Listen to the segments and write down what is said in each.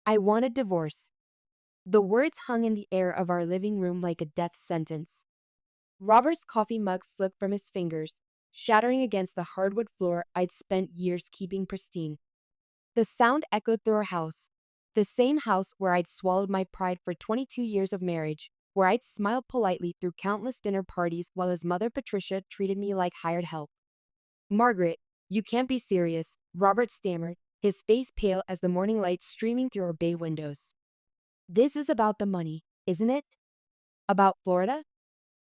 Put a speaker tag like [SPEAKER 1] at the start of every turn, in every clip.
[SPEAKER 1] I want a divorce. The words hung in the air of our living room like a death sentence. Robert's coffee mug slipped from his fingers, shattering against the hardwood floor I'd spent years keeping pristine. The sound echoed through our house, the same house where I'd swallowed my pride for 22 years of marriage, where I'd smiled politely through countless dinner parties while his mother Patricia treated me like hired help. Margaret, you can't be serious, Robert stammered, his face pale as the morning light streaming through our bay windows. This is about the money, isn't it? About Florida?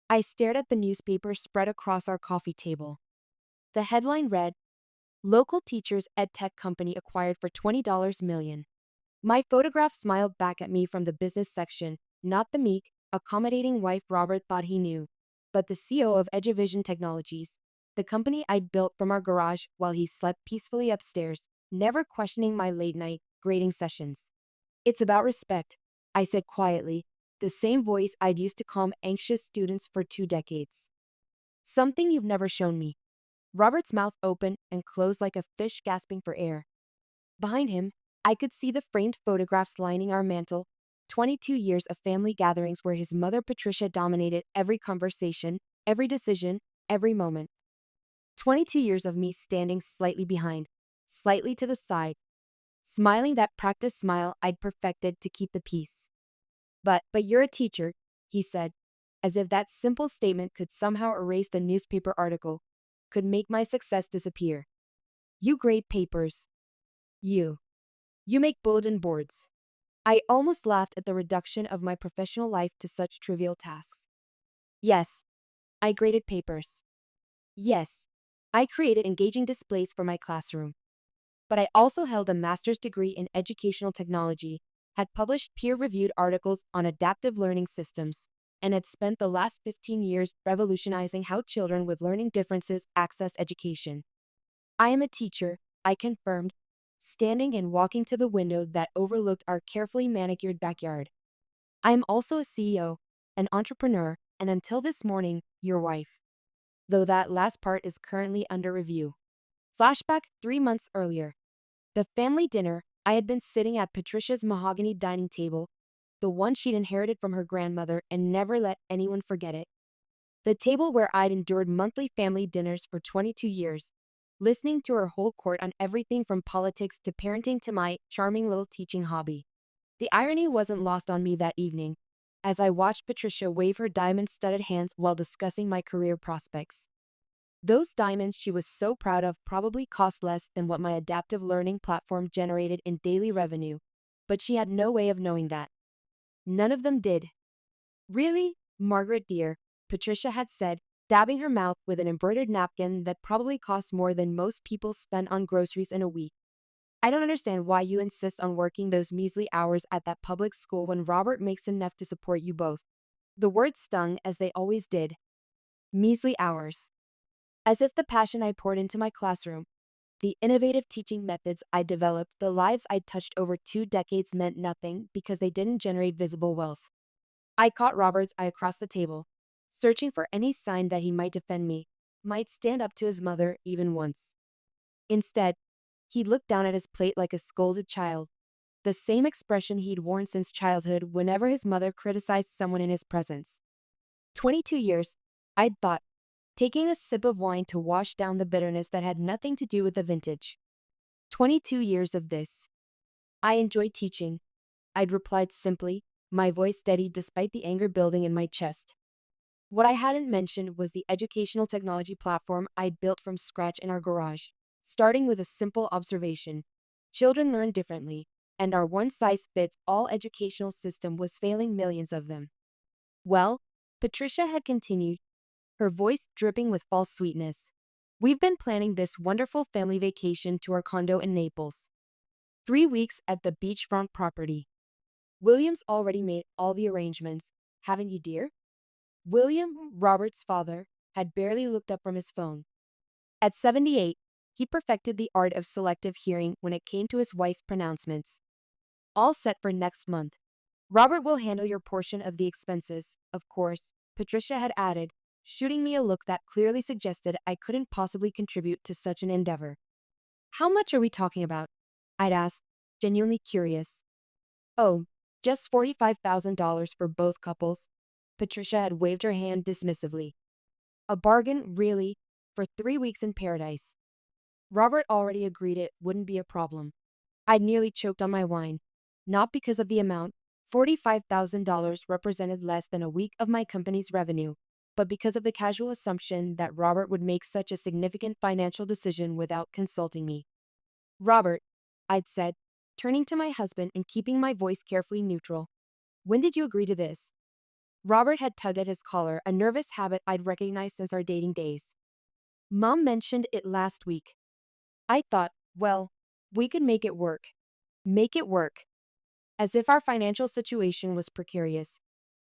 [SPEAKER 1] I stared at the newspaper spread across our coffee table. The headline read, Local Teachers Ed Tech Company Acquired for $20 Million. My photograph smiled back at me from the business section, not the meek, accommodating wife Robert thought he knew, but the CEO of Eduvision Technologies, the company I'd built from our garage while he slept peacefully upstairs, never questioning my late-night grading sessions. It's about respect, I said quietly, the same voice I'd used to calm anxious students for 2 decades. Something you've never shown me. Robert's mouth opened and closed like a fish gasping for air. Behind him, I could see the framed photographs lining our mantel, 22 years of family gatherings where his mother Patricia dominated every conversation, every decision, every moment. 22 years of me standing slightly behind, slightly to the side, smiling that practice smile I'd perfected to keep the peace. But you're a teacher, he said, as if that simple statement could somehow erase the newspaper article, could make my success disappear. You grade papers. You. You make bulletin boards. I almost laughed at the reduction of my professional life to such trivial tasks. Yes, I graded papers. Yes, I created engaging displays for my classroom. But I also held a master's degree in educational technology, had published peer-reviewed articles on adaptive learning systems, and had spent the last 15 years revolutionizing how children with learning differences access education. I am a teacher, I confirmed, standing and walking to the window that overlooked our carefully manicured backyard. I am also a CEO, an entrepreneur, and until this morning, your wife. Though that last part is currently under review. Flashback 3 months earlier. The family dinner, I had been sitting at Patricia's mahogany dining table, the one she'd inherited from her grandmother and never let anyone forget it. The table where I'd endured monthly family dinners for 22 years, listening to her whole court on everything from politics to parenting to my charming little teaching hobby. The irony wasn't lost on me that evening, as I watched Patricia wave her diamond-studded hands while discussing my career prospects. Those diamonds she was so proud of probably cost less than what my adaptive learning platform generated in daily revenue, but she had no way of knowing that. None of them did. Really, Margaret dear, Patricia had said, dabbing her mouth with an embroidered napkin that probably cost more than most people spend on groceries in a week. I don't understand why you insist on working those measly hours at that public school when Robert makes enough to support you both. The words stung as they always did. Measly hours. As if the passion I poured into my classroom, the innovative teaching methods I developed, the lives I'd touched over 2 decades meant nothing because they didn't generate visible wealth. I caught Robert's eye across the table, searching for any sign that he might defend me, might stand up to his mother even once. Instead, he looked down at his plate like a scolded child, the same expression he'd worn since childhood whenever his mother criticized someone in his presence. 22 years, I'd thought, taking a sip of wine to wash down the bitterness that had nothing to do with the vintage. 22 years of this. I enjoy teaching, I'd replied simply, my voice steady despite the anger building in my chest. What I hadn't mentioned was the educational technology platform I'd built from scratch in our garage, starting with a simple observation. Children learn differently, and our one-size-fits-all educational system was failing millions of them. Well, Patricia had continued, her voice dripping with false sweetness. We've been planning this wonderful family vacation to our condo in Naples. 3 weeks at the beachfront property. William's already made all the arrangements, haven't you, dear? William, Robert's father, had barely looked up from his phone. At 78, he perfected the art of selective hearing when it came to his wife's pronouncements. All set for next month. Robert will handle your portion of the expenses, of course, Patricia had added, shooting me a look that clearly suggested I couldn't possibly contribute to such an endeavor. How much are we talking about? I'd asked, genuinely curious. Oh, just $45,000 for both couples. Patricia had waved her hand dismissively. A bargain, really, for 3 weeks in paradise. Robert already agreed it wouldn't be a problem. I'd nearly choked on my wine. Not because of the amount, $45,000 represented less than a week of my company's revenue, but because of the casual assumption that Robert would make such a significant financial decision without consulting me. Robert, I'd said, turning to my husband and keeping my voice carefully neutral. When did you agree to this? Robert had tugged at his collar, a nervous habit I'd recognized since our dating days. Mom mentioned it last week. I thought, well, we could make it work. Make it work. As if our financial situation was precarious.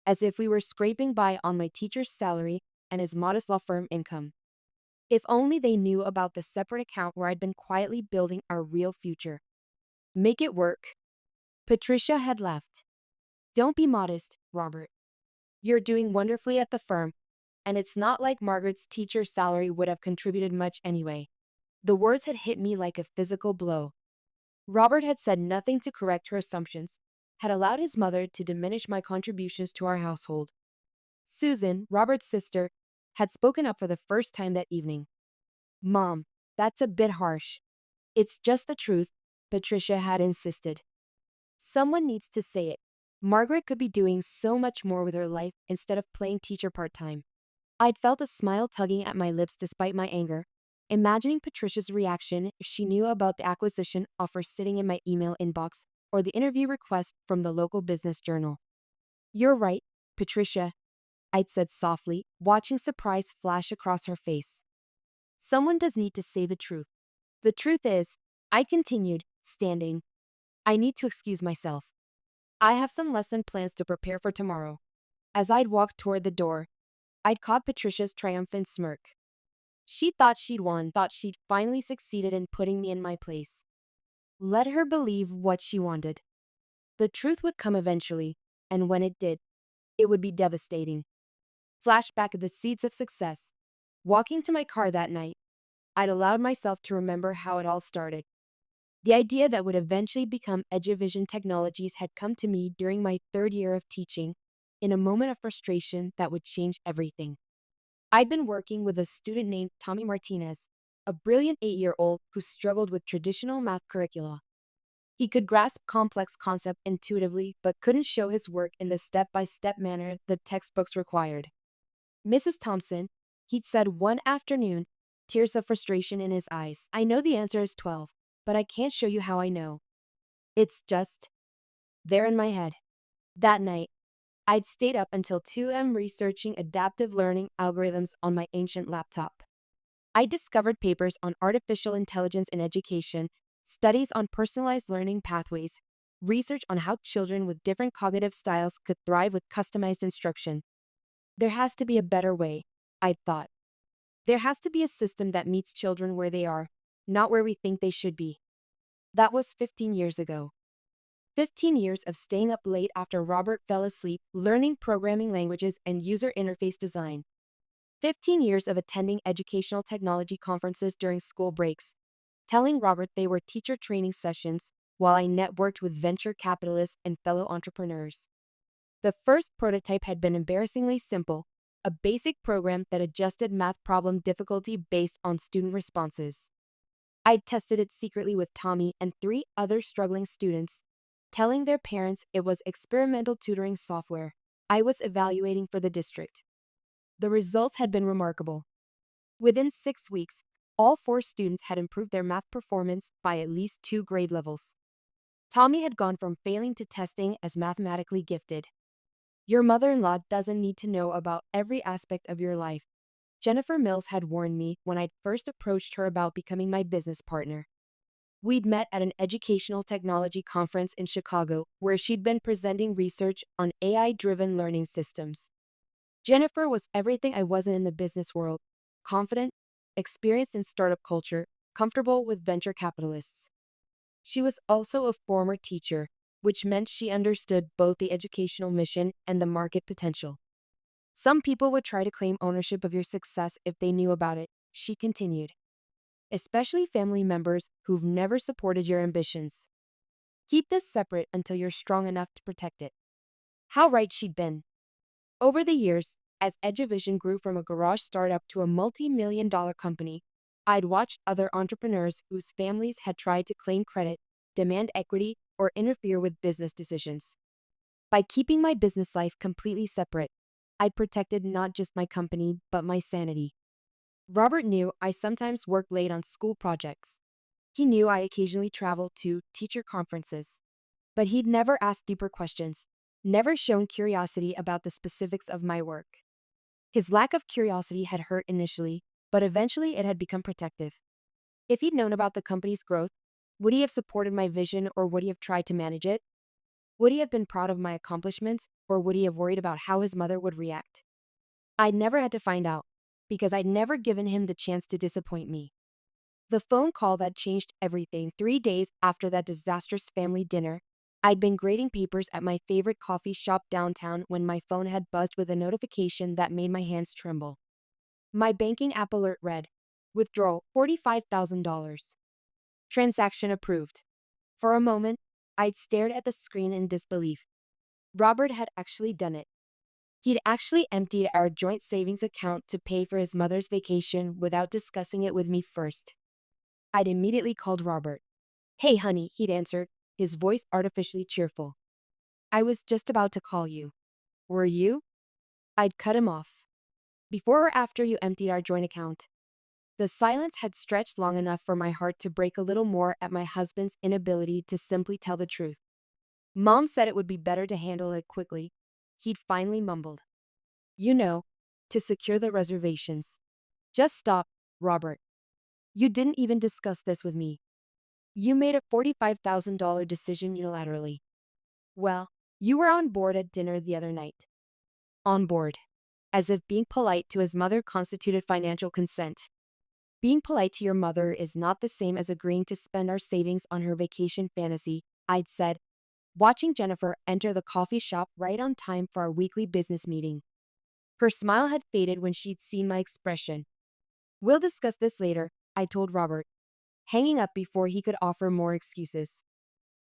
[SPEAKER 1] As if we were scraping by on my teacher's salary and his modest law firm income. If only they knew about the separate account where I'd been quietly building our real future. Make it work. Patricia had laughed. Don't be modest, Robert. You're doing wonderfully at the firm, and it's not like Margaret's teacher's salary would have contributed much anyway. The words had hit me like a physical blow. Robert had said nothing to correct her assumptions, had allowed his mother to diminish my contributions to our household. Susan, Robert's sister, had spoken up for the first time that evening. Mom, that's a bit harsh. It's just the truth, Patricia had insisted. Someone needs to say it. Margaret could be doing so much more with her life instead of playing teacher part-time. I'd felt a smile tugging at my lips despite my anger, imagining Patricia's reaction if she knew about the acquisition offer sitting in my email inbox or the interview request from the local business journal. You're right, Patricia, I'd said softly, watching surprise flash across her face. Someone does need to say the truth. The truth is, I continued, standing. I need to excuse myself. I have some lesson plans to prepare for tomorrow. As I'd walked toward the door, I'd caught Patricia's triumphant smirk. She thought she'd won, thought she'd finally succeeded in putting me in my place. Let her believe what she wanted. The truth would come eventually, and when it did, it would be devastating. Flashback of the seeds of success. Walking to my car that night, I'd allowed myself to remember how it all started. The idea that would eventually become Eduvision Technologies had come to me during my third year of teaching, in a moment of frustration that would change everything. I'd been working with a student named Tommy Martinez, a brilliant 8-year-old who struggled with traditional math curricula. He could grasp complex concepts intuitively but couldn't show his work in the step-by-step manner the textbooks required. Mrs. Thompson, he'd said one afternoon, tears of frustration in his eyes. I know the answer is 12, but I can't show you how I know. It's just there in my head. That night, I'd stayed up until 2 a.m. researching adaptive learning algorithms on my ancient laptop. I discovered papers on artificial intelligence in education, studies on personalized learning pathways, research on how children with different cognitive styles could thrive with customized instruction. There has to be a better way, I'd thought. There has to be a system that meets children where they are, not where we think they should be. That was 15 years ago. 15 years of staying up late after Robert fell asleep, learning programming languages and user interface design. 15 years of attending educational technology conferences during school breaks, telling Robert they were teacher training sessions while I networked with venture capitalists and fellow entrepreneurs. The first prototype had been embarrassingly simple, a basic program that adjusted math problem difficulty based on student responses. I'd tested it secretly with Tommy and 3 other struggling students, telling their parents it was experimental tutoring software I was evaluating for the district. The results had been remarkable. Within 6 weeks, all 4 students had improved their math performance by at least 2 grade levels. Tommy had gone from failing to testing as mathematically gifted. Your mother-in-law doesn't need to know about every aspect of your life, Jennifer Mills had warned me when I'd first approached her about becoming my business partner. We'd met at an educational technology conference in Chicago where she'd been presenting research on AI-driven learning systems. Jennifer was everything I wasn't in the business world: confident, experienced in startup culture, comfortable with venture capitalists. She was also a former teacher, which meant she understood both the educational mission and the market potential. Some people would try to claim ownership of your success if they knew about it, she continued. Especially family members who've never supported your ambitions. Keep this separate until you're strong enough to protect it. How right she'd been. Over the years, as Eduvision grew from a garage startup to a multi-million-dollar company, I'd watched other entrepreneurs whose families had tried to claim credit, demand equity, or interfere with business decisions. By keeping my business life completely separate, I'd protected not just my company, but my sanity. Robert knew I sometimes worked late on school projects. He knew I occasionally traveled to teacher conferences. But he'd never asked deeper questions, never shown curiosity about the specifics of my work. His lack of curiosity had hurt initially, but eventually it had become protective. If he'd known about the company's growth, would he have supported my vision or would he have tried to manage it? Would he have been proud of my accomplishments or would he have worried about how his mother would react? I'd never had to find out, because I'd never given him the chance to disappoint me. The phone call that changed everything. 3 days after that disastrous family dinner, I'd been grading papers at my favorite coffee shop downtown when my phone had buzzed with a notification that made my hands tremble. My banking app alert read, "Withdrawal $45,000. Transaction approved." For a moment, I'd stared at the screen in disbelief. Robert had actually done it. He'd actually emptied our joint savings account to pay for his mother's vacation without discussing it with me first. I'd immediately called Robert. "Hey, honey," he'd answered, his voice artificially cheerful. "I was just about to call you." "Were you?" I'd cut him off. "Before or after you emptied our joint account?" The silence had stretched long enough for my heart to break a little more at my husband's inability to simply tell the truth. Mom said it would be better to handle it quickly. He'd finally mumbled. "You know, to secure the reservations." "Just stop, Robert. You didn't even discuss this with me. You made a $45,000 decision unilaterally." "Well, you were on board at dinner the other night." On board. As if being polite to his mother constituted financial consent. Being polite to your mother is not the same as agreeing to spend our savings on her vacation fantasy, I'd said, watching Jennifer enter the coffee shop right on time for our weekly business meeting. Her smile had faded when she'd seen my expression. "We'll discuss this later," I told Robert, hanging up before he could offer more excuses.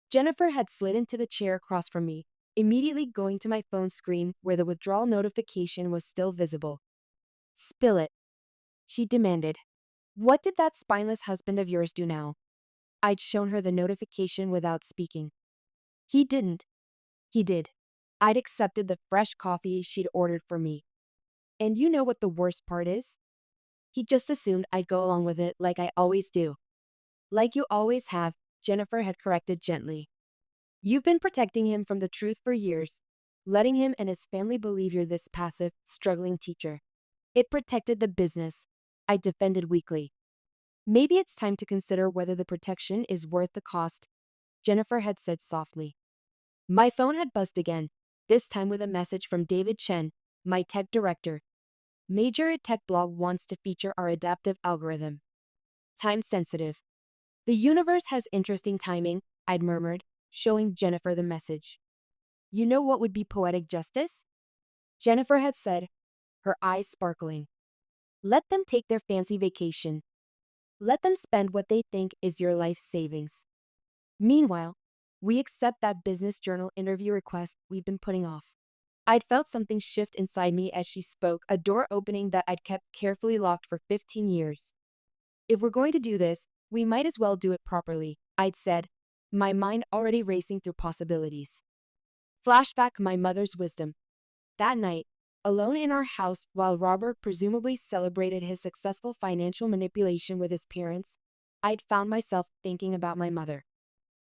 [SPEAKER 1] Jennifer had slid into the chair across from me, immediately going to my phone screen where the withdrawal notification was still visible. "Spill it," she demanded. "What did that spineless husband of yours do now?" I'd shown her the notification without speaking. "He didn't." "He did." I'd accepted the fresh coffee she'd ordered for me. "And you know what the worst part is? He just assumed I'd go along with it like I always do." "Like you always have," Jennifer had corrected gently. "You've been protecting him from the truth for years, letting him and his family believe you're this passive, struggling teacher. It protected the business," I defended weakly. "Maybe it's time to consider whether the protection is worth the cost," Jennifer had said softly. My phone had buzzed again, this time with a message from David Chen, my tech director. "Major tech blog wants to feature our adaptive algorithm. Time sensitive." "The universe has interesting timing," I'd murmured, showing Jennifer the message. "You know what would be poetic justice?" Jennifer had said, her eyes sparkling. "Let them take their fancy vacation. Let them spend what they think is your life savings. Meanwhile, we accept that business journal interview request we've been putting off." I'd felt something shift inside me as she spoke, a door opening that I'd kept carefully locked for 15 years. "If we're going to do this, we might as well do it properly," I'd said, my mind already racing through possibilities. Flashback my mother's wisdom. That night, alone in our house while Robert presumably celebrated his successful financial manipulation with his parents, I'd found myself thinking about my mother.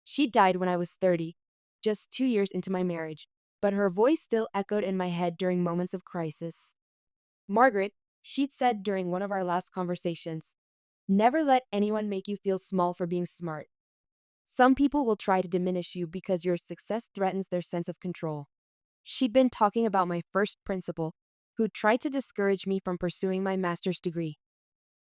[SPEAKER 1] She died when I was 30, just 2 years into my marriage, but her voice still echoed in my head during moments of crisis. "Margaret," she'd said during one of our last conversations, "never let anyone make you feel small for being smart. Some people will try to diminish you because your success threatens their sense of control." She'd been talking about my first principal, who tried to discourage me from pursuing my master's degree.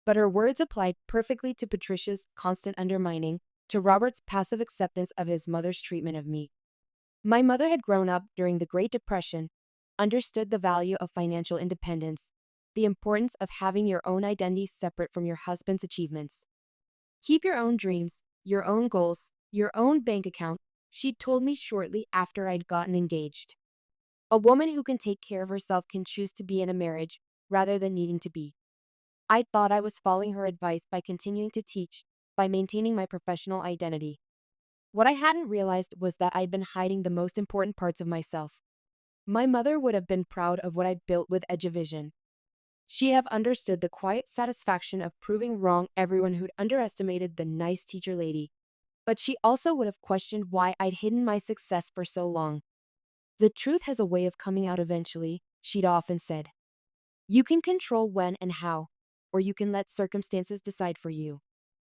[SPEAKER 1] But her words applied perfectly to Patricia's constant undermining, to Robert's passive acceptance of his mother's treatment of me. My mother had grown up during the Great Depression, understood the value of financial independence, the importance of having your own identity separate from your husband's achievements. "Keep your own dreams, your own goals, your own bank account," She told me shortly after I'd gotten engaged. A woman who can take care of herself can choose to be in a marriage rather than needing to be. I thought I was following her advice by continuing to teach, by maintaining my professional identity. What I hadn't realized was that I'd been hiding the most important parts of myself. My mother would have been proud of what I'd built with Eduvision. She'd have understood the quiet satisfaction of proving wrong everyone who'd underestimated the nice teacher lady. But she also would have questioned why I'd hidden my success for so long. The truth has a way of coming out eventually, she'd often said. You can control when and how, or you can let circumstances decide for you.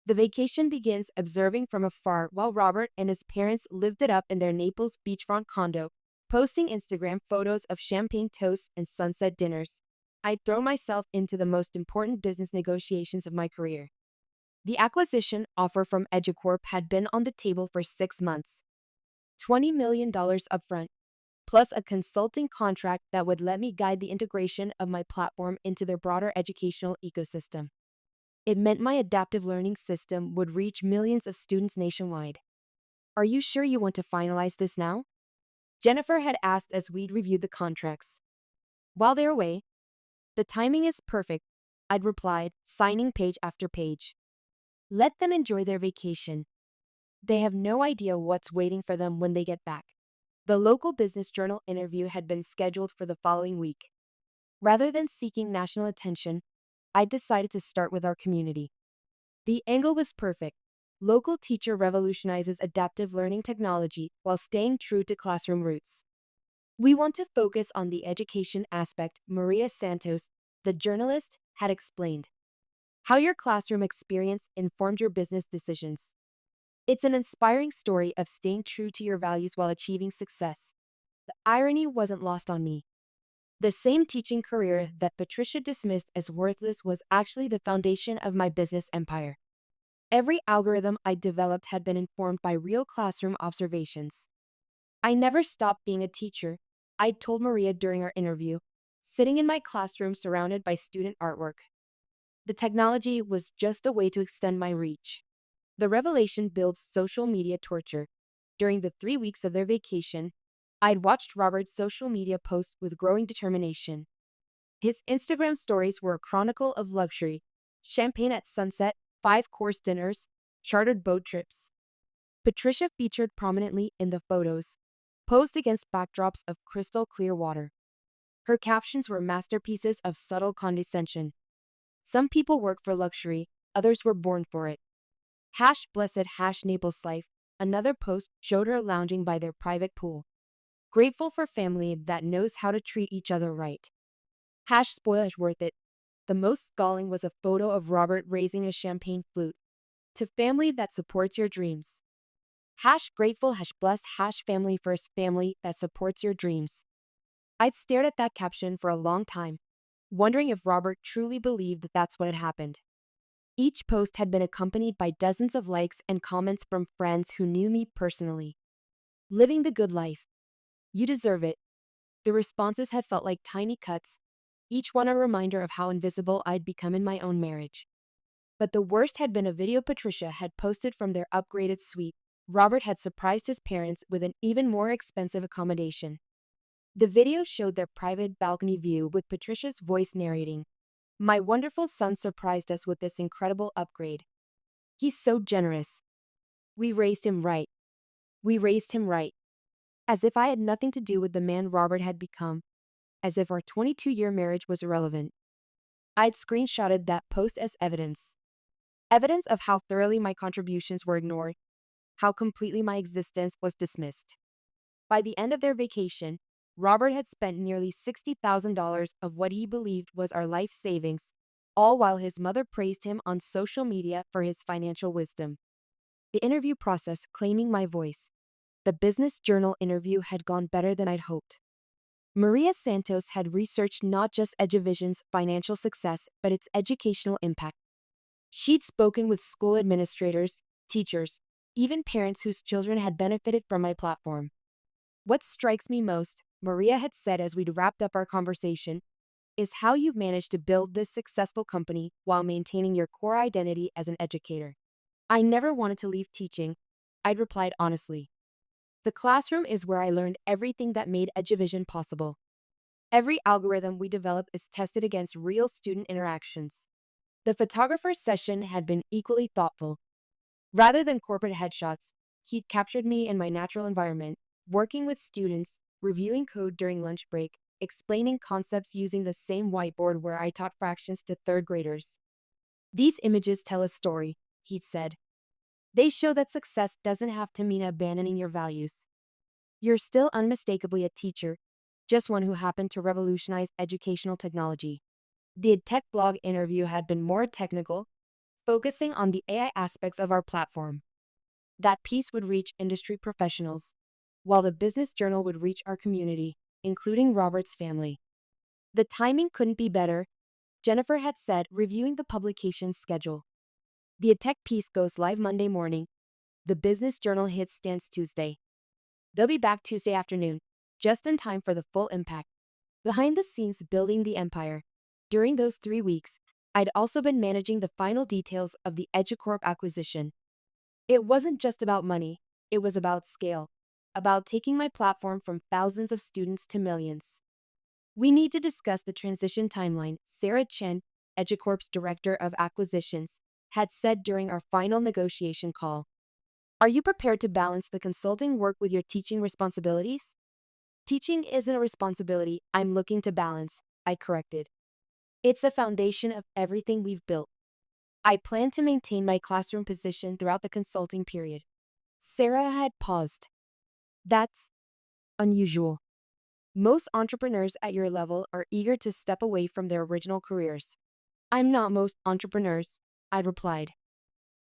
[SPEAKER 1] The vacation begins observing from afar while Robert and his parents lived it up in their Naples beachfront condo, posting Instagram photos of champagne toasts and sunset dinners. I'd thrown myself into the most important business negotiations of my career. The acquisition offer from Educorp had been on the table for 6 months. $20 million upfront, plus a consulting contract that would let me guide the integration of my platform into their broader educational ecosystem. It meant my adaptive learning system would reach millions of students nationwide. Are you sure you want to finalize this now? Jennifer had asked as we'd reviewed the contracts. While they're away, the timing is perfect, I'd replied, signing page after page. Let them enjoy their vacation. They have no idea what's waiting for them when they get back. The local business journal interview had been scheduled for the following week. Rather than seeking national attention, I decided to start with our community. The angle was perfect. Local teacher revolutionizes adaptive learning technology while staying true to classroom roots. We want to focus on the education aspect, Maria Santos, the journalist, had explained. How your classroom experience informed your business decisions. It's an inspiring story of staying true to your values while achieving success. The irony wasn't lost on me. The same teaching career that Patricia dismissed as worthless was actually the foundation of my business empire. Every algorithm I developed had been informed by real classroom observations. I never stopped being a teacher, I told Maria during our interview, sitting in my classroom surrounded by student artwork. The technology was just a way to extend my reach. The revelation builds social media torture. During the 3 weeks of their vacation, I'd watched Robert's social media posts with growing determination. His Instagram stories were a chronicle of luxury, champagne at sunset, 5-course dinners, chartered boat trips. Patricia featured prominently in the photos, posed against backdrops of crystal clear water. Her captions were masterpieces of subtle condescension. Some people work for luxury, others were born for it. #blessed Naples life. Another post showed her lounging by their private pool. Grateful for family that knows how to treat each other right. #spoilish worth it. The most galling was a photo of Robert raising a champagne flute. To family that supports your dreams. #grateful #blessed #family first family that supports your dreams. I'd stared at that caption for a long time, wondering if Robert truly believed that that's what had happened. Each post had been accompanied by dozens of likes and comments from friends who knew me personally. Living the good life. You deserve it. The responses had felt like tiny cuts, each one a reminder of how invisible I'd become in my own marriage. But the worst had been a video Patricia had posted from their upgraded suite. Robert had surprised his parents with an even more expensive accommodation. The video showed their private balcony view with Patricia's voice narrating. My wonderful son surprised us with this incredible upgrade. He's so generous. We raised him right. We raised him right. As if I had nothing to do with the man Robert had become. As if our 22-year marriage was irrelevant. I'd screenshotted that post as evidence. Evidence of how thoroughly my contributions were ignored, how completely my existence was dismissed. By the end of their vacation, Robert had spent nearly $60,000 of what he believed was our life savings, all while his mother praised him on social media for his financial wisdom. The interview process claiming my voice. The business journal interview had gone better than I'd hoped. Maria Santos had researched not just Eduvision's financial success, but its educational impact. She'd spoken with school administrators, teachers, even parents whose children had benefited from my platform. What strikes me most, Maria had said as we'd wrapped up our conversation, is how you've managed to build this successful company while maintaining your core identity as an educator. I never wanted to leave teaching, I'd replied honestly. The classroom is where I learned everything that made Eduvision possible. Every algorithm we develop is tested against real student interactions. The photographer's session had been equally thoughtful. Rather than corporate headshots, he'd captured me in my natural environment, working with students, reviewing code during lunch break, explaining concepts using the same whiteboard where I taught fractions to third graders. These images tell a story, he'd said. They show that success doesn't have to mean abandoning your values. You're still unmistakably a teacher, just one who happened to revolutionize educational technology. The tech blog interview had been more technical, focusing on the AI aspects of our platform. That piece would reach industry professionals, while the business journal would reach our community, including Robert's family. The timing couldn't be better, Jennifer had said, reviewing the publication's schedule. The tech piece goes live Monday morning. The business journal hits stands Tuesday. They'll be back Tuesday afternoon, just in time for the full impact. Behind the scenes building the empire. During those 3 weeks, I'd also been managing the final details of the EduCorp acquisition. It wasn't just about money, it was about scale, about taking my platform from thousands of students to millions. We need to discuss the transition timeline, Sarah Chen, EduCorp's director of acquisitions, had said during our final negotiation call. Are you prepared to balance the consulting work with your teaching responsibilities? Teaching isn't a responsibility I'm looking to balance, I corrected. It's the foundation of everything we've built. I plan to maintain my classroom position throughout the consulting period. Sarah had paused. That's unusual. Most entrepreneurs at your level are eager to step away from their original careers. I'm not most entrepreneurs, I replied.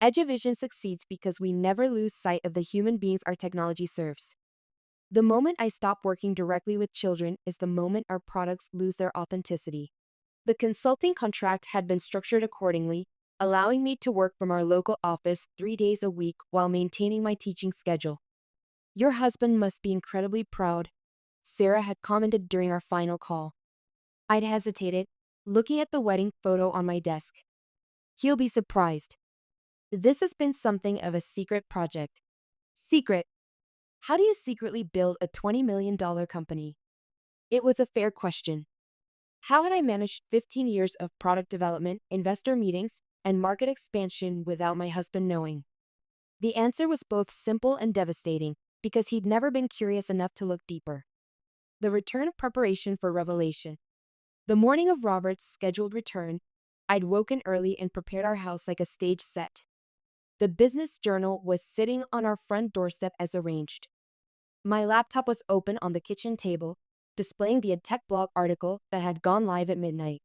[SPEAKER 1] Eduvision succeeds because we never lose sight of the human beings our technology serves. The moment I stop working directly with children is the moment our products lose their authenticity. The consulting contract had been structured accordingly, allowing me to work from our local office 3 days a week while maintaining my teaching schedule. Your husband must be incredibly proud, Sarah had commented during our final call. I'd hesitated, looking at the wedding photo on my desk. He'll be surprised. This has been something of a secret project. Secret? How do you secretly build a $20 million company? It was a fair question. How had I managed 15 years of product development, investor meetings, and market expansion without my husband knowing? The answer was both simple and devastating, because he'd never been curious enough to look deeper. The return of preparation for revelation. The morning of Robert's scheduled return, I'd woken early and prepared our house like a stage set. The business journal was sitting on our front doorstep as arranged. My laptop was open on the kitchen table, displaying the tech blog article that had gone live at midnight.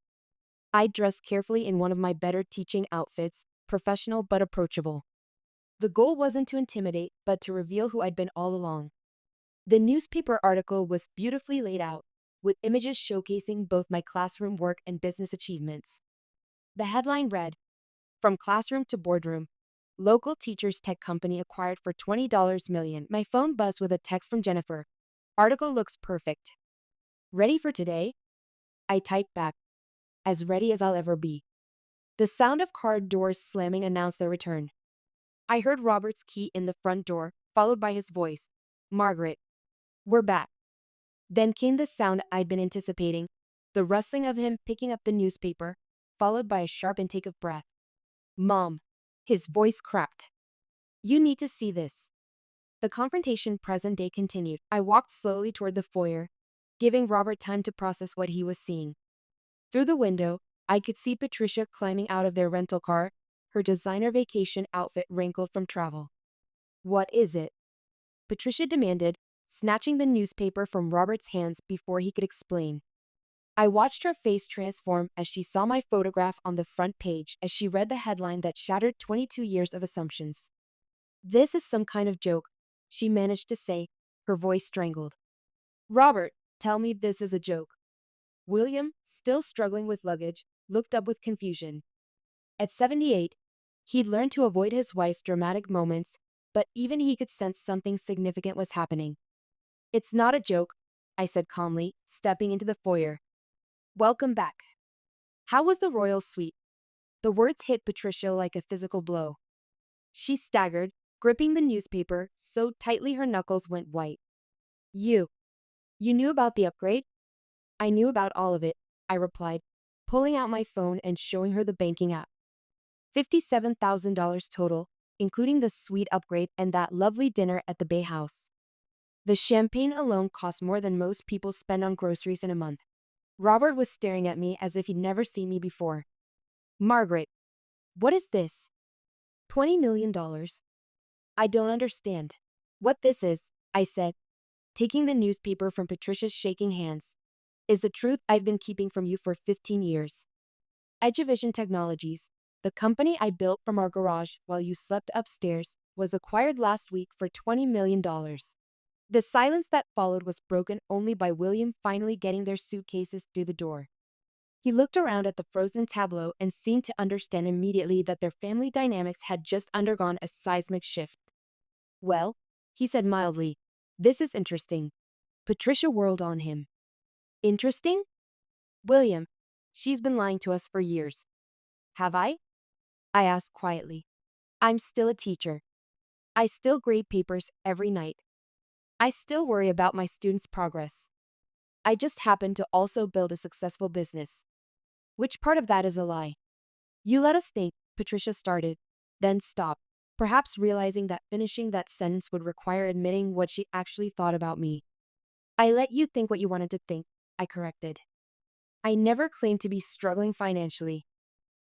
[SPEAKER 1] I dressed carefully in one of my better teaching outfits, professional but approachable. The goal wasn't to intimidate, but to reveal who I'd been all along. The newspaper article was beautifully laid out, with images showcasing both my classroom work and business achievements. The headline read, "From Classroom to Boardroom, Local Teachers Tech Company Acquired for $20 Million." My phone buzzed with a text from Jennifer. Article looks perfect. Ready for today? I typed back, as ready as I'll ever be. The sound of car doors slamming announced their return. I heard Robert's key in the front door, followed by his voice. Margaret, we're back. Then came the sound I'd been anticipating, the rustling of him picking up the newspaper, followed by a sharp intake of breath. Mom. His voice cracked. You need to see this. The confrontation present day continued. I walked slowly toward the foyer, giving Robert time to process what he was seeing. Through the window, I could see Patricia climbing out of their rental car, her designer vacation outfit wrinkled from travel. What is it? Patricia demanded, snatching the newspaper from Robert's hands before he could explain. I watched her face transform as she saw my photograph on the front page as she read the headline that shattered 22 years of assumptions. This is some kind of joke, she managed to say, her voice strangled. Robert, tell me this is a joke. William, still struggling with luggage, looked up with confusion. At 78, he'd learned to avoid his wife's dramatic moments, but even he could sense something significant was happening. It's not a joke, I said calmly, stepping into the foyer. Welcome back. How was the royal suite? The words hit Patricia like a physical blow. She staggered, gripping the newspaper so tightly her knuckles went white. You knew about the upgrade? I knew about all of it, I replied, pulling out my phone and showing her the banking app. $57,000 total, including the suite upgrade and that lovely dinner at the Bay House. The champagne alone cost more than most people spend on groceries in a month. Robert was staring at me as if he'd never seen me before. Margaret, what is this? $20 million. I don't understand. What this is, I said, taking the newspaper from Patricia's shaking hands, is the truth I've been keeping from you for 15 years. Eduvision Technologies, the company I built from our garage while you slept upstairs, was acquired last week for $20 million. The silence that followed was broken only by William finally getting their suitcases through the door. He looked around at the frozen tableau and seemed to understand immediately that their family dynamics had just undergone a seismic shift. Well, he said mildly, this is interesting. Patricia whirled on him. Interesting? William, she's been lying to us for years. Have I? I asked quietly. I'm still a teacher. I still grade papers every night. I still worry about my students' progress. I just happen to also build a successful business. Which part of that is a lie? You let us think, Patricia started, then stopped, perhaps realizing that finishing that sentence would require admitting what she actually thought about me. I let you think what you wanted to think, I corrected. I never claimed to be struggling financially.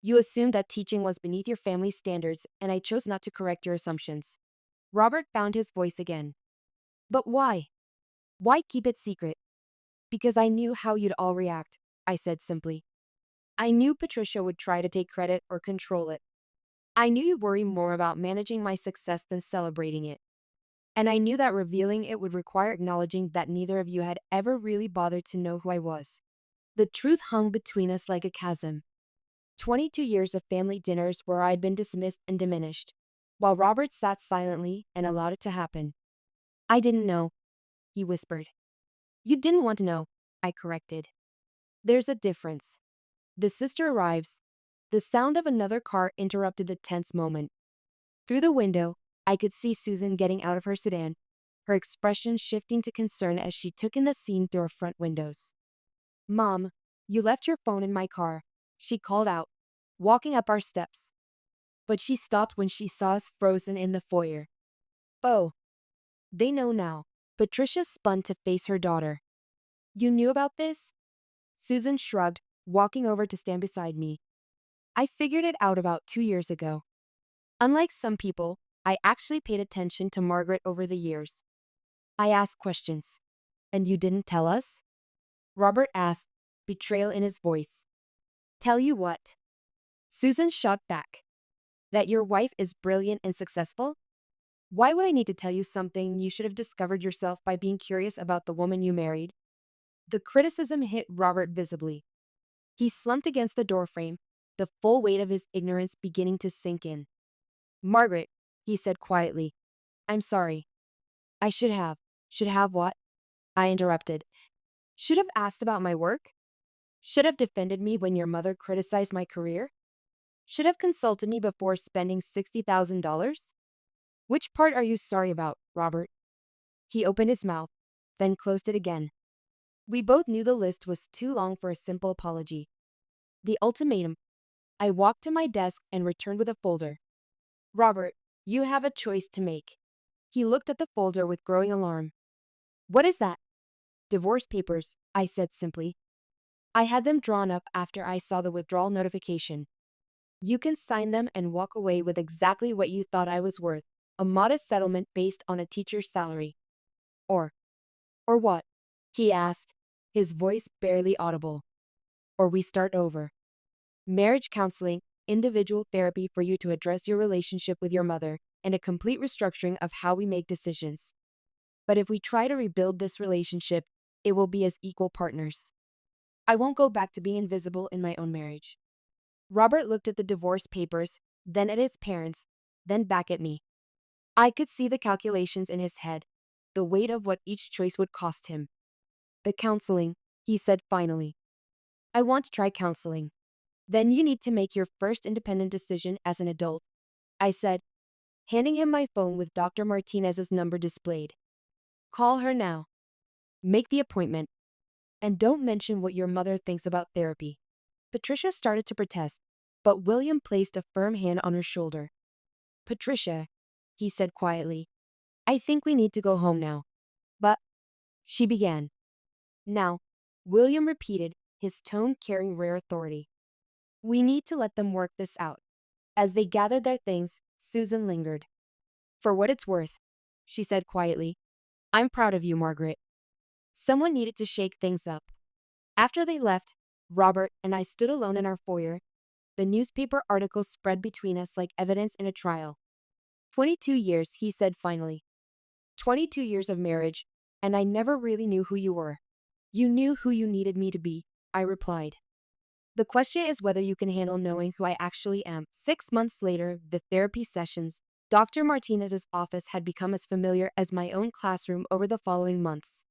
[SPEAKER 1] You assumed that teaching was beneath your family's standards, and I chose not to correct your assumptions. Robert found his voice again. But why? Why keep it secret? Because I knew how you'd all react, I said simply. I knew Patricia would try to take credit or control it. I knew you'd worry more about managing my success than celebrating it. And I knew that revealing it would require acknowledging that neither of you had ever really bothered to know who I was. The truth hung between us like a chasm. 22 years of family dinners where I'd been dismissed and diminished, while Robert sat silently and allowed it to happen. I didn't know, he whispered. You didn't want to know, I corrected. There's a difference. The sister arrives. The sound of another car interrupted the tense moment. Through the window, I could see Susan getting out of her sedan, her expression shifting to concern as she took in the scene through her front windows. Mom, you left your phone in my car, she called out, walking up our steps. But she stopped when she saw us frozen in the foyer. Oh, they know now. Patricia spun to face her daughter. You knew about this? Susan shrugged, walking over to stand beside me. I figured it out about 2 years ago. Unlike some people, I actually paid attention to Margaret over the years. I asked questions. And you didn't tell us? Robert asked, betrayal in his voice. Tell you what? Susan shot back. That your wife is brilliant and successful? Why would I need to tell you something you should have discovered yourself by being curious about the woman you married? The criticism hit Robert visibly. He slumped against the doorframe, the full weight of his ignorance beginning to sink in. Margaret, he said quietly, I'm sorry. I should have. Should have what? I interrupted. Should have asked about my work? Should have defended me when your mother criticized my career? Should have consulted me before spending $60,000? Which part are you sorry about, Robert? He opened his mouth, then closed it again. We both knew the list was too long for a simple apology. The ultimatum. I walked to my desk and returned with a folder. Robert, you have a choice to make. He looked at the folder with growing alarm. What is that? Divorce papers, I said simply. I had them drawn up after I saw the withdrawal notification. You can sign them and walk away with exactly what you thought I was worth, a modest settlement based on a teacher's salary. Or what? He asked, his voice barely audible. Or we start over. Marriage counseling, individual therapy for you to address your relationship with your mother, and a complete restructuring of how we make decisions. But if we try to rebuild this relationship, it will be as equal partners. I won't go back to being invisible in my own marriage. Robert looked at the divorce papers, then at his parents, then back at me. I could see the calculations in his head, the weight of what each choice would cost him. The counseling, he said finally. I want to try counseling. Then you need to make your first independent decision as an adult, I said. handing him my phone with Dr. Martinez's number displayed. Call her now. Make the appointment. And don't mention what your mother thinks about therapy. Patricia started to protest, but William placed a firm hand on her shoulder. Patricia, he said quietly, I think we need to go home now. But, she began. Now, William repeated, his tone carrying rare authority. We need to let them work this out. As they gathered their things, Susan lingered. For what it's worth, she said quietly, I'm proud of you, Margaret. Someone needed to shake things up. After they left, Robert and I stood alone in our foyer. The newspaper articles spread between us like evidence in a trial. 22 years, he said finally. 22 years of marriage, and I never really knew who you were. You knew who you needed me to be, I replied. The question is whether you can handle knowing who I actually am. 6 months later, the therapy sessions, Dr. Martinez's office had become as familiar as my own classroom over the following months.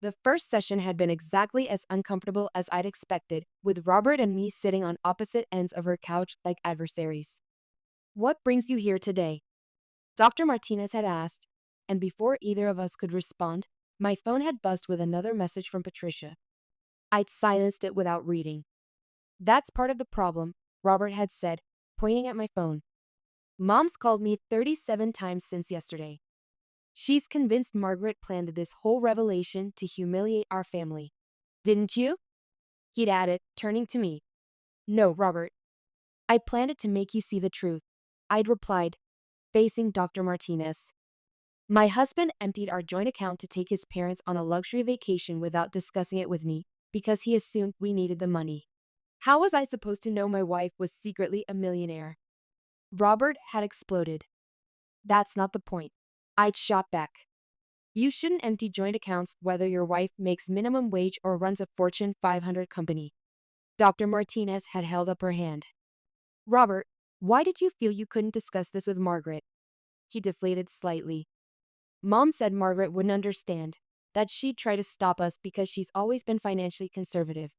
[SPEAKER 1] The first session had been exactly as uncomfortable as I'd expected, with Robert and me sitting on opposite ends of her couch like adversaries. What brings you here today? Dr. Martinez had asked, and before either of us could respond, my phone had buzzed with another message from Patricia. I'd silenced it without reading. That's part of the problem, Robert had said, pointing at my phone. Mom's called me 37 times since yesterday. She's convinced Margaret planned this whole revelation to humiliate our family. Didn't you? He'd added, turning to me. No, Robert. I planned it to make you see the truth, I'd replied, facing Dr. Martinez. My husband emptied our joint account to take his parents on a luxury vacation without discussing it with me, because he assumed we needed the money. How was I supposed to know my wife was secretly a millionaire? Robert had exploded. That's not the point. I'd shot back. You shouldn't empty joint accounts whether your wife makes minimum wage or runs a Fortune 500 company. Dr. Martinez had held up her hand. Robert, why did you feel you couldn't discuss this with Margaret? He deflated slightly. Mom said Margaret wouldn't understand, that she'd try to stop us because she's always been financially conservative.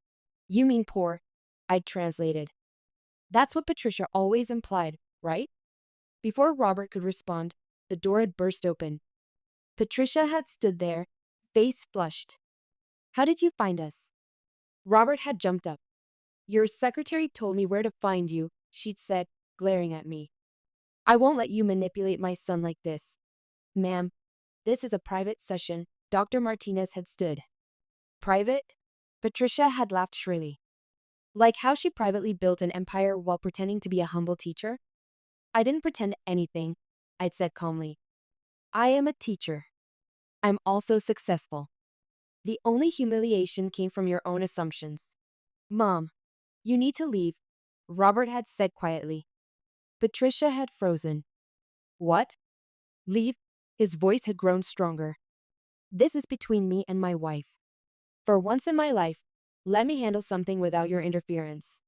[SPEAKER 1] You mean poor, I'd translated. That's what Patricia always implied, right? Before Robert could respond, the door had burst open. Patricia had stood there, face flushed. How did you find us? Robert had jumped up. Your secretary told me where to find you, she'd said, glaring at me. I won't let you manipulate my son like this. Ma'am, this is a private session, Dr. Martinez had stood. Private? Patricia had laughed shrilly. Like how she privately built an empire while pretending to be a humble teacher? I didn't pretend anything, I'd said calmly. I am a teacher. I'm also successful. The only humiliation came from your own assumptions. Mom, you need to leave, Robert had said quietly. Patricia had frozen. What? Leave? His voice had grown stronger. This is between me and my wife. For once in my life, let me handle something without your interference.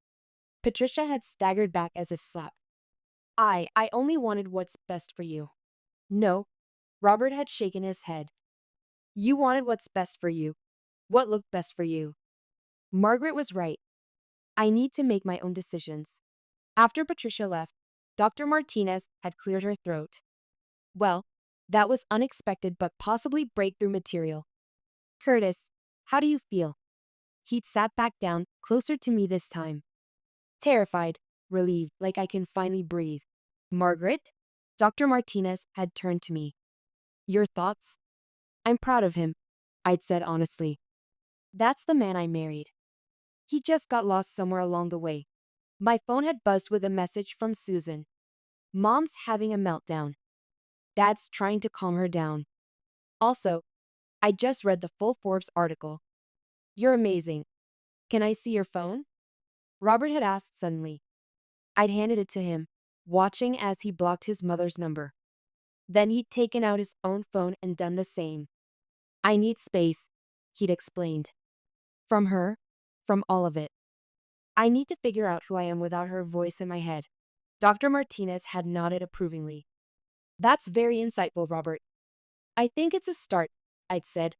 [SPEAKER 1] Patricia had staggered back as if slapped. I only wanted what's best for you. No, Robert had shaken his head. You wanted what's best for you. What looked best for you. Margaret was right. I need to make my own decisions. After Patricia left, Dr. Martinez had cleared her throat. Well, that was unexpected but possibly breakthrough material. Curtis, how do you feel? He'd sat back down, closer to me this time. Terrified, relieved, like I can finally breathe. Margaret? Dr. Martinez had turned to me. Your thoughts? I'm proud of him, I'd said honestly. That's the man I married. He just got lost somewhere along the way. My phone had buzzed with a message from Susan. Mom's having a meltdown. Dad's trying to calm her down. Also, I just read the full Forbes article. You're amazing. Can I see your phone? Robert had asked suddenly. I'd handed it to him, watching as he blocked his mother's number. Then he'd taken out his own phone and done the same. I need space, he'd explained. From her, from all of it. I need to figure out who I am without her voice in my head. Dr. Martinez had nodded approvingly. That's very insightful, Robert. I think it's a start, I'd said,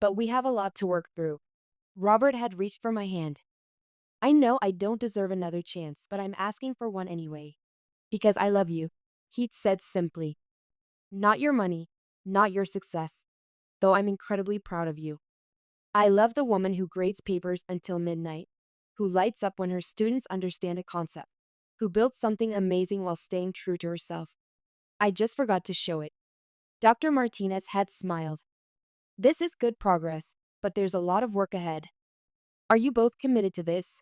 [SPEAKER 1] but we have a lot to work through. Robert had reached for my hand. I know I don't deserve another chance, but I'm asking for one anyway. Because I love you, He'd said simply. Not your money, not your success, though I'm incredibly proud of you. I love the woman who grades papers until midnight, who lights up when her students understand a concept, who builds something amazing while staying true to herself. I just forgot to show it. Dr. Martinez had smiled. This is good progress, but there's a lot of work ahead. Are you both committed to this?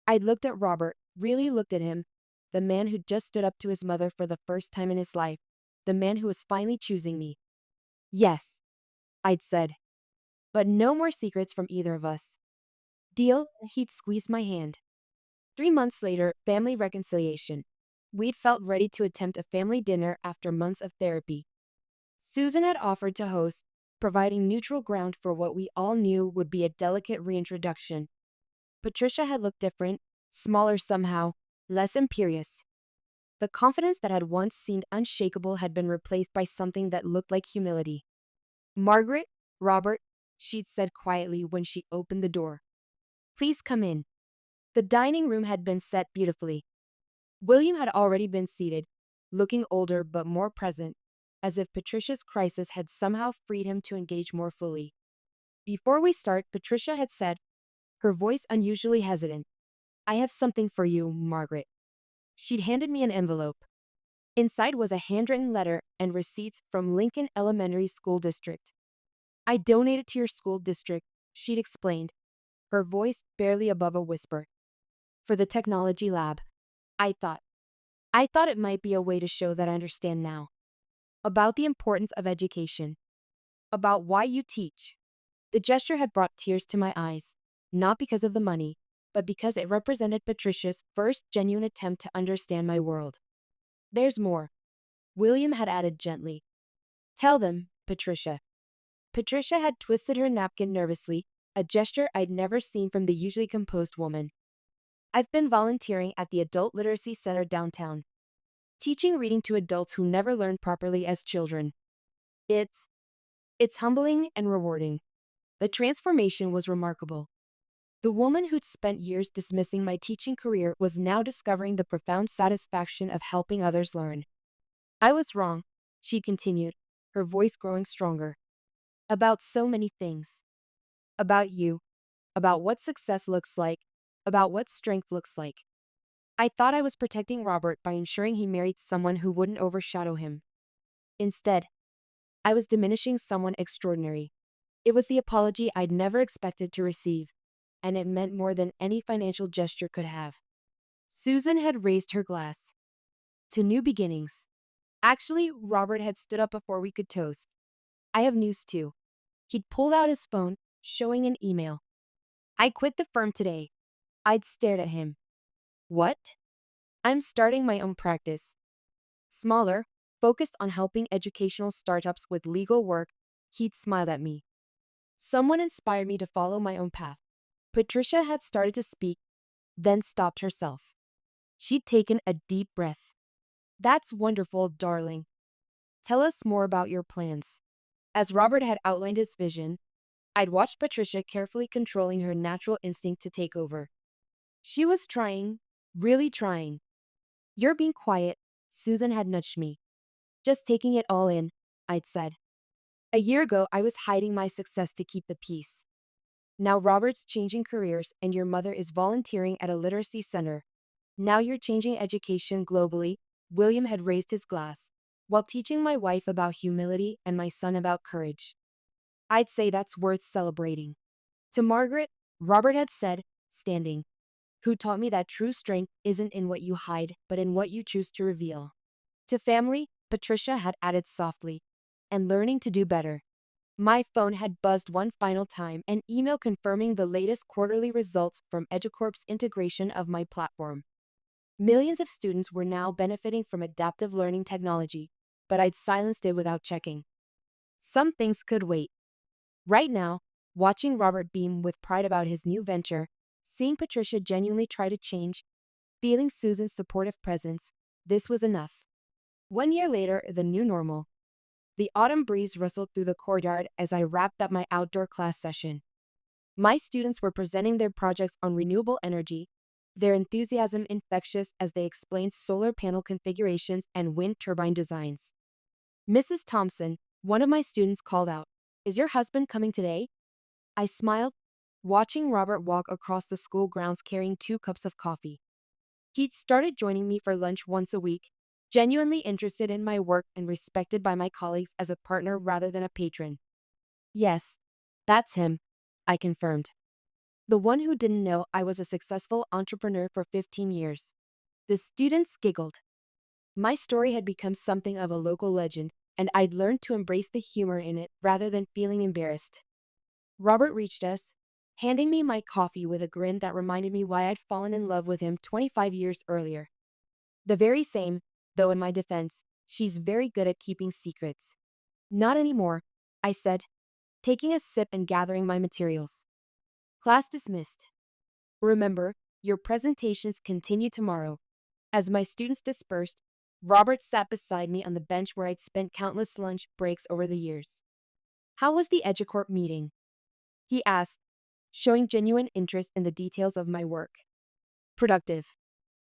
[SPEAKER 1] I looked at Robert, really looked at him, the man who just stood up to his mother for the first time in his life, the man who was finally choosing me. Yes, I'd said. But no more secrets from either of us. Deal? He'd squeezed my hand. 3 months later, family reconciliation. We'd felt ready to attempt a family dinner after months of therapy. Susan had offered to host, providing neutral ground for what we all knew would be a delicate reintroduction. Patricia had looked different, smaller somehow, less imperious. The confidence that had once seemed unshakable had been replaced by something that looked like humility. Margaret, Robert, she'd said quietly when she opened the door. Please come in. The dining room had been set beautifully. William had already been seated, looking older but more present, as if Patricia's crisis had somehow freed him to engage more fully. Before we start, Patricia had said, her voice unusually hesitant, I have something for you, Margaret. She'd handed me an envelope. Inside was a handwritten letter and receipts from Lincoln Elementary School District. I donated to your school district, she'd explained, her voice barely above a whisper. For the technology lab. I thought. I thought it might be a way to show that I understand now. About the importance of education. About why you teach. The gesture had brought tears to my eyes, not because of the money, but because it represented Patricia's first genuine attempt to understand my world. There's more. William had added gently. Tell them, Patricia. Patricia had twisted her napkin nervously, a gesture I'd never seen from the usually composed woman. I've been volunteering at the Adult Literacy Center downtown, teaching reading to adults who never learned properly as children. It's humbling and rewarding. The transformation was remarkable. The woman who'd spent years dismissing my teaching career was now discovering the profound satisfaction of helping others learn. I was wrong, she continued, her voice growing stronger. About so many things. About you. About what success looks like. About what strength looks like. I thought I was protecting Robert by ensuring he married someone who wouldn't overshadow him. Instead, I was diminishing someone extraordinary. It was the apology I'd never expected to receive, and it meant more than any financial gesture could have. Susan had raised her glass. To new beginnings. Actually, Robert had stood up before we could toast. I have news too. He'd pulled out his phone, showing an email. I quit the firm today. I'd stared at him. What? I'm starting my own practice. Smaller, focused on helping educational startups with legal work, he'd smiled at me. Someone inspired me to follow my own path. Patricia had started to speak, then stopped herself. She'd taken a deep breath. That's wonderful, darling. Tell us more about your plans. As Robert had outlined his vision, I'd watched Patricia carefully controlling her natural instinct to take over. She was trying, really trying. You're being quiet, Susan had nudged me. Just taking it all in, I'd said. A year ago, I was hiding my success to keep the peace. Now Robert's changing careers and your mother is volunteering at a literacy center. Now you're changing education globally. William had raised his glass, while teaching my wife about humility and my son about courage. I'd say that's worth celebrating. To Margaret, Robert had said, standing, who taught me that true strength isn't in what you hide, but in what you choose to reveal. To family, Patricia had added softly, and learning to do better. My phone had buzzed one final time, an email confirming the latest quarterly results from EduCorp's integration of my platform. Millions of students were now benefiting from adaptive learning technology, but I'd silenced it without checking. Some things could wait. Right now, watching Robert beam with pride about his new venture, seeing Patricia genuinely try to change, feeling Susan's supportive presence, this was enough. 1 year later, the new normal. The autumn breeze rustled through the courtyard as I wrapped up my outdoor class session. My students were presenting their projects on renewable energy, their enthusiasm infectious as they explained solar panel configurations and wind turbine designs. Mrs. Thompson, one of my students, called out, "Is your husband coming today?" I smiled, watching Robert walk across the school grounds carrying 2 cups of coffee. He'd started joining me for lunch once a week, genuinely interested in my work and respected by my colleagues as a partner rather than a patron. "Yes, that's him," I confirmed. "The one who didn't know I was a successful entrepreneur for 15 years. The students giggled. My story had become something of a local legend, and I'd learned to embrace the humor in it rather than feeling embarrassed. Robert reached us, handing me my coffee with a grin that reminded me why I'd fallen in love with him 25 years earlier. The very same, though in my defense, she's very good at keeping secrets. "Not anymore," I said, taking a sip and gathering my materials. "Class dismissed. Remember, your presentations continue tomorrow." As my students dispersed, Robert sat beside me on the bench where I'd spent countless lunch breaks over the years. "How was the EduCorp meeting?" he asked, showing genuine interest in the details of my work. "Productive.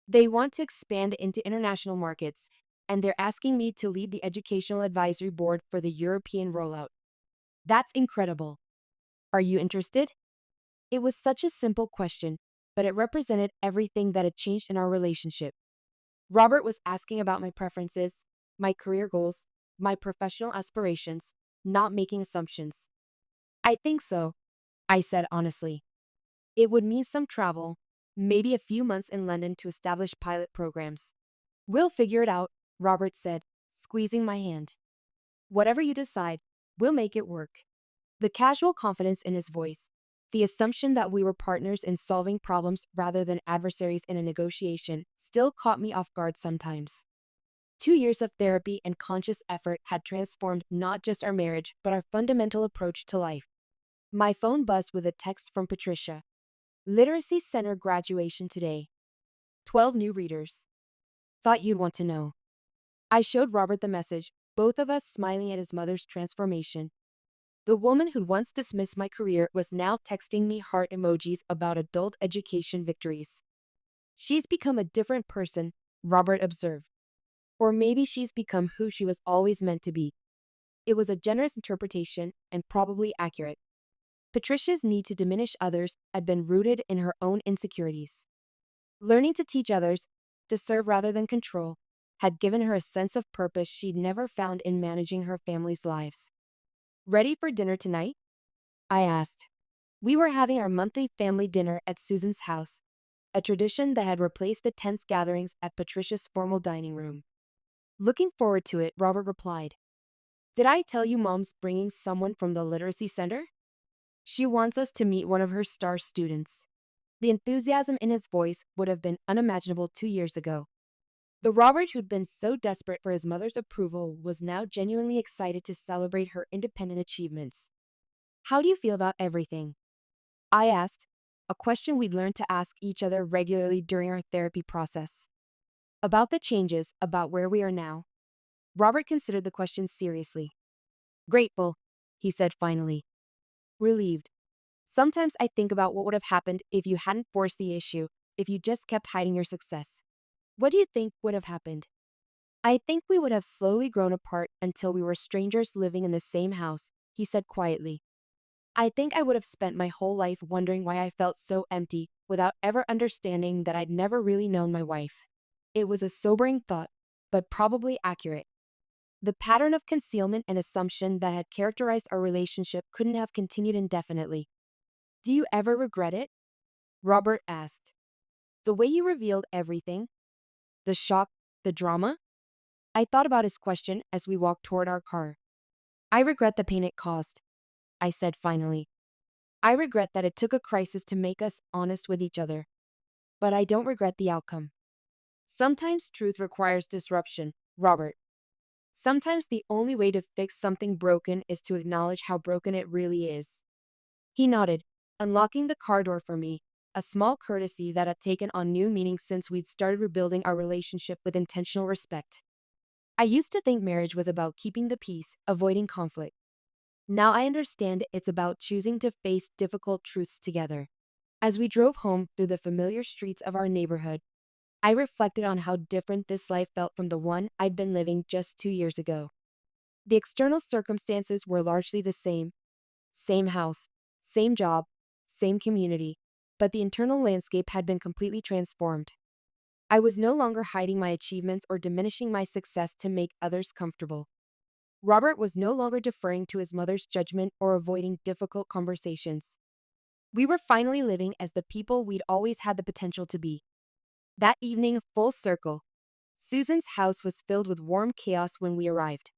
[SPEAKER 1] They want to expand into international markets, and they're asking me to lead the educational advisory board for the European rollout." "That's incredible. Are you interested?" It was such a simple question, but it represented everything that had changed in our relationship. Robert was asking about my preferences, my career goals, my professional aspirations, not making assumptions. "I think so," I said honestly. "It would mean some travel, maybe a few months in London to establish pilot programs." "We'll figure it out," Robert said, squeezing my hand. "Whatever you decide, we'll make it work." The casual confidence in his voice, the assumption that we were partners in solving problems rather than adversaries in a negotiation, still caught me off guard sometimes. 2 years of therapy and conscious effort had transformed not just our marriage, but our fundamental approach to life. My phone buzzed with a text from Patricia. "Literacy Center graduation today. 12 new readers. Thought you'd want to know." I showed Robert the message, both of us smiling at his mother's transformation. The woman who'd once dismissed my career was now texting me heart emojis about adult education victories. "She's become a different person," Robert observed. "Or maybe she's become who she was always meant to be." It was a generous interpretation and probably accurate. Patricia's need to diminish others had been rooted in her own insecurities. Learning to teach others, to serve rather than control, had given her a sense of purpose she'd never found in managing her family's lives. "Ready for dinner tonight?" I asked. We were having our monthly family dinner at Susan's house, a tradition that had replaced the tense gatherings at Patricia's formal dining room. "Looking forward to it," Robert replied. "Did I tell you Mom's bringing someone from the Literacy Center? She wants us to meet one of her star students." The enthusiasm in his voice would have been unimaginable 2 years ago. The Robert who'd been so desperate for his mother's approval was now genuinely excited to celebrate her independent achievements. "How do you feel about everything?" I asked, a question we'd learned to ask each other regularly during our therapy process. "About the changes, about where we are now." Robert considered the question seriously. "Grateful," he said finally. "Relieved. Sometimes I think about what would have happened if you hadn't forced the issue, if you just kept hiding your success. What do you think would have happened?" "I think we would have slowly grown apart until we were strangers living in the same house," he said quietly. "I think I would have spent my whole life wondering why I felt so empty without ever understanding that I'd never really known my wife." It was a sobering thought, but probably accurate. The pattern of concealment and assumption that had characterized our relationship couldn't have continued indefinitely. "Do you ever regret it?" Robert asked. "The way you revealed everything? The shock, the drama?" I thought about his question as we walked toward our car. "I regret the pain it caused," I said finally. "I regret that it took a crisis to make us honest with each other. But I don't regret the outcome." Sometimes truth requires disruption, Robert. Sometimes the only way to fix something broken is to acknowledge how broken it really is. He nodded, unlocking the car door for me, a small courtesy that had taken on new meaning since we'd started rebuilding our relationship with intentional respect. I used to think marriage was about keeping the peace, avoiding conflict. Now I understand it's about choosing to face difficult truths together. As we drove home through the familiar streets of our neighborhood, I reflected on how different this life felt from the one I'd been living just 2 years ago. The external circumstances were largely the same house, same job, same community, but the internal landscape had been completely transformed. I was no longer hiding my achievements or diminishing my success to make others comfortable. Robert was no longer deferring to his mother's judgment or avoiding difficult conversations. We were finally living as the people we'd always had the potential to be. That evening, full circle, Susan's house was filled with warm chaos when we arrived.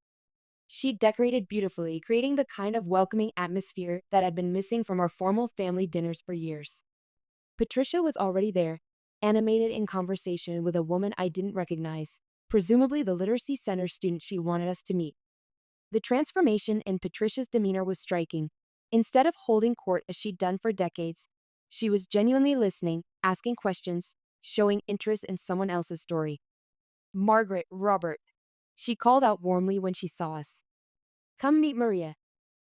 [SPEAKER 1] She decorated beautifully, creating the kind of welcoming atmosphere that had been missing from our formal family dinners for years. Patricia was already there, animated in conversation with a woman I didn't recognize, presumably the literacy center student she wanted us to meet. The transformation in Patricia's demeanor was striking. Instead of holding court as she'd done for decades, she was genuinely listening, asking questions, showing interest in someone else's story. Margaret, Robert. She called out warmly when she saw us. Come meet Maria.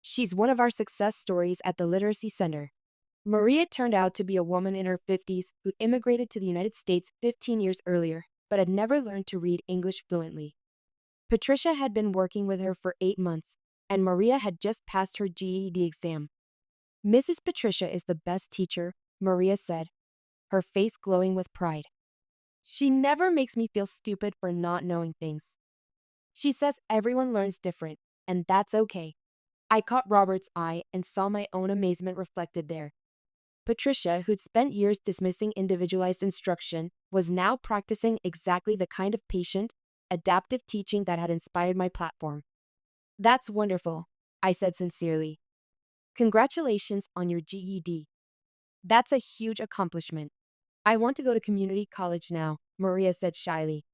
[SPEAKER 1] She's one of our success stories at the Literacy Center. Maria turned out to be a woman in her 50s who'd immigrated to the United States 15 years earlier, but had never learned to read English fluently. Patricia had been working with her for 8 months, and Maria had just passed her GED exam. Mrs. Patricia is the best teacher, Maria said, her face glowing with pride. She never makes me feel stupid for not knowing things. She says everyone learns different, and that's okay. I caught Robert's eye and saw my own amazement reflected there. Patricia, who'd spent years dismissing individualized instruction, was now practicing exactly the kind of patient, adaptive teaching that had inspired my platform. That's wonderful, I said sincerely. Congratulations on your GED. That's a huge accomplishment. I want to go to community college now, Maria said shyly.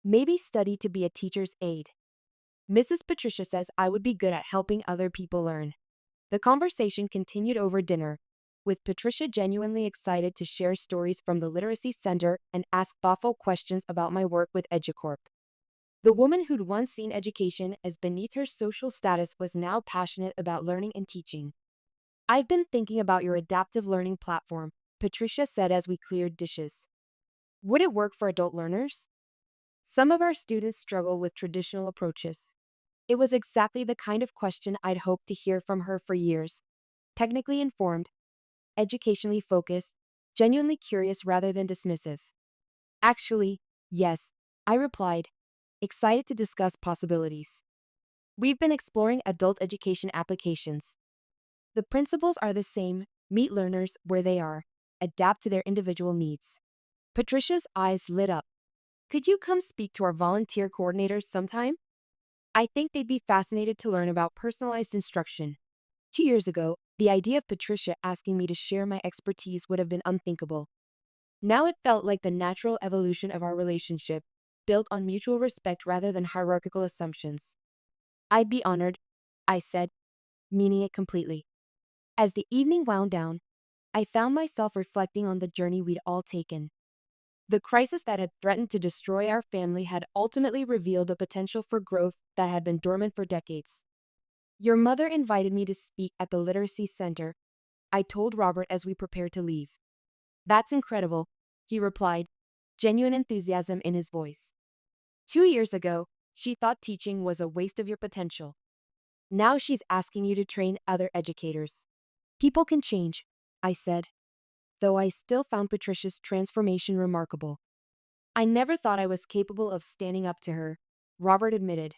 [SPEAKER 1] Maybe study to be a teacher's aide. Mrs. Patricia says I would be good at helping other people learn. The conversation continued over dinner, with Patricia genuinely excited to share stories from the Literacy Center and ask thoughtful questions about my work with EduCorp. The woman who'd once seen education as beneath her social status was now passionate about learning and teaching. I've been thinking about your adaptive learning platform, Patricia said as we cleared dishes. Would it work for adult learners? Some of our students struggle with traditional approaches. It was exactly the kind of question I'd hoped to hear from her for years. Technically informed, educationally focused, genuinely curious rather than dismissive. Actually, yes, I replied, excited to discuss possibilities. We've been exploring adult education applications. The principles are the same: meet learners where they are, adapt to their individual needs. Patricia's eyes lit up. Could you come speak to our volunteer coordinators sometime? I think they'd be fascinated to learn about personalized instruction. 2 years ago, the idea of Patricia asking me to share my expertise would have been unthinkable. Now it felt like the natural evolution of our relationship, built on mutual respect rather than hierarchical assumptions. I'd be honored, I said, meaning it completely. As the evening wound down, I found myself reflecting on the journey we'd all taken. The crisis that had threatened to destroy our family had ultimately revealed a potential for growth that had been dormant for decades. Your mother invited me to speak at the Literacy Center, I told Robert as we prepared to leave. That's incredible, he replied, genuine enthusiasm in his voice. 2 years ago, she thought teaching was a waste of your potential. Now she's asking you to train other educators. People can change, I said, though I still found Patricia's transformation remarkable. I never thought I was capable of standing up to her, Robert admitted,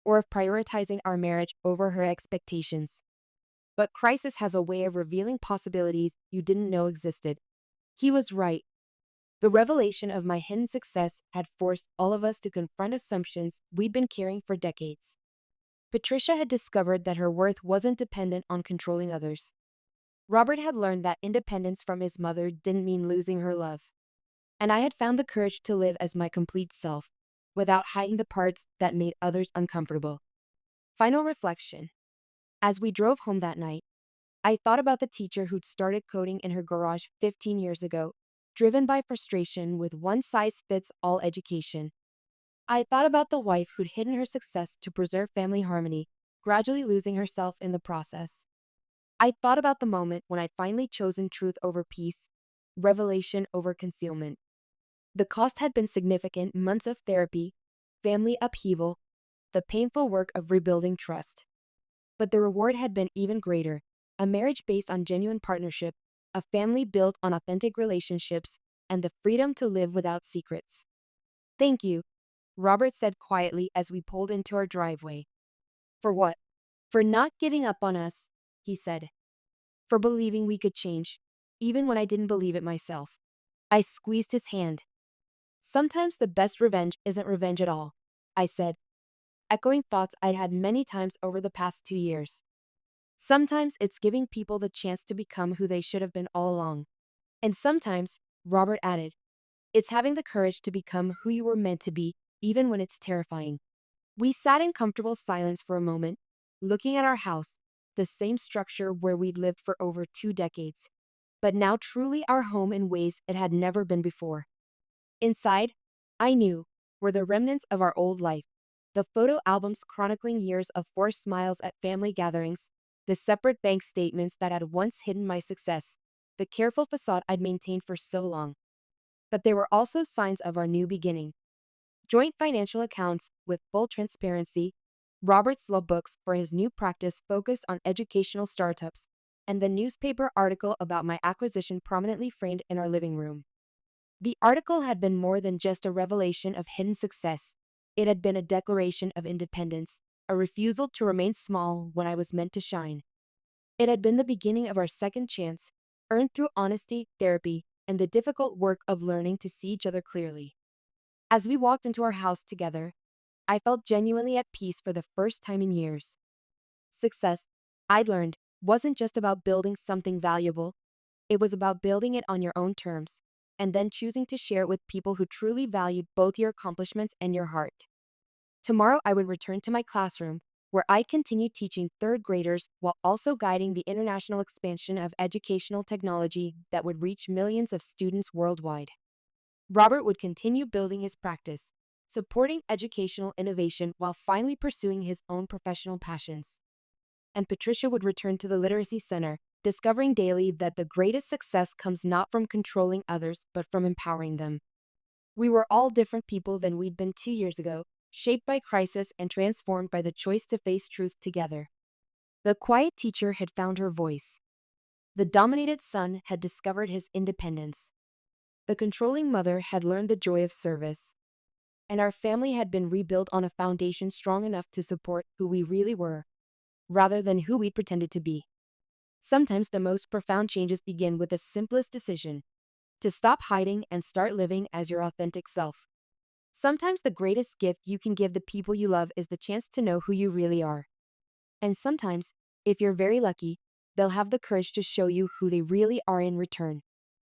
[SPEAKER 1] or of prioritizing our marriage over her expectations. But crisis has a way of revealing possibilities you didn't know existed. He was right. The revelation of my hidden success had forced all of us to confront assumptions we'd been carrying for decades. Patricia had discovered that her worth wasn't dependent on controlling others. Robert had learned that independence from his mother didn't mean losing her love. And I had found the courage to live as my complete self, without hiding the parts that made others uncomfortable. Final reflection. As we drove home that night, I thought about the teacher who'd started coding in her garage 15 years ago, driven by frustration with one-size-fits-all education. I thought about the wife who'd hidden her success to preserve family harmony, gradually losing herself in the process. I thought about the moment when I'd finally chosen truth over peace, revelation over concealment. The cost had been significant: months of therapy, family upheaval, the painful work of rebuilding trust. But the reward had been even greater: a marriage based on genuine partnership, a family built on authentic relationships, and the freedom to live without secrets. Thank you, Robert said quietly as we pulled into our driveway. For what? For not giving up on us, he said. For believing we could change, even when I didn't believe it myself. I squeezed his hand. Sometimes the best revenge isn't revenge at all, I said, echoing thoughts I'd had many times over the past 2 years. Sometimes it's giving people the chance to become who they should have been all along. And sometimes, Robert added, it's having the courage to become who you were meant to be, even when it's terrifying. We sat in comfortable silence for a moment, looking at our house, the same structure where we'd lived for over 2 decades, but now truly our home in ways it had never been before. Inside, I knew, were the remnants of our old life: the photo albums chronicling years of forced smiles at family gatherings, the separate bank statements that had once hidden my success, the careful facade I'd maintained for so long. But there were also signs of our new beginning: joint financial accounts with full transparency, Robert's law books for his new practice focused on educational startups, and the newspaper article about my acquisition prominently framed in our living room. The article had been more than just a revelation of hidden success. It had been a declaration of independence, a refusal to remain small when I was meant to shine. It had been the beginning of our second chance, earned through honesty, therapy, and the difficult work of learning to see each other clearly. As we walked into our house together, I felt genuinely at peace for the first time in years. Success, I'd learned, wasn't just about building something valuable, it was about building it on your own terms, and then choosing to share it with people who truly valued both your accomplishments and your heart. Tomorrow I would return to my classroom, where I'd continue teaching third graders while also guiding the international expansion of educational technology that would reach millions of students worldwide. Robert would continue building his practice, supporting educational innovation while finally pursuing his own professional passions. And Patricia would return to the Literacy Center, discovering daily that the greatest success comes not from controlling others but from empowering them. We were all different people than we'd been 2 years ago, shaped by crisis and transformed by the choice to face truth together. The quiet teacher had found her voice. The dominated son had discovered his independence. The controlling mother had learned the joy of service. And our family had been rebuilt on a foundation strong enough to support who we really were, rather than who we pretended to be. Sometimes the most profound changes begin with the simplest decision: to stop hiding and start living as your authentic self. Sometimes the greatest gift you can give the people you love is the chance to know who you really are. And sometimes, if you're very lucky, they'll have the courage to show you who they really are in return.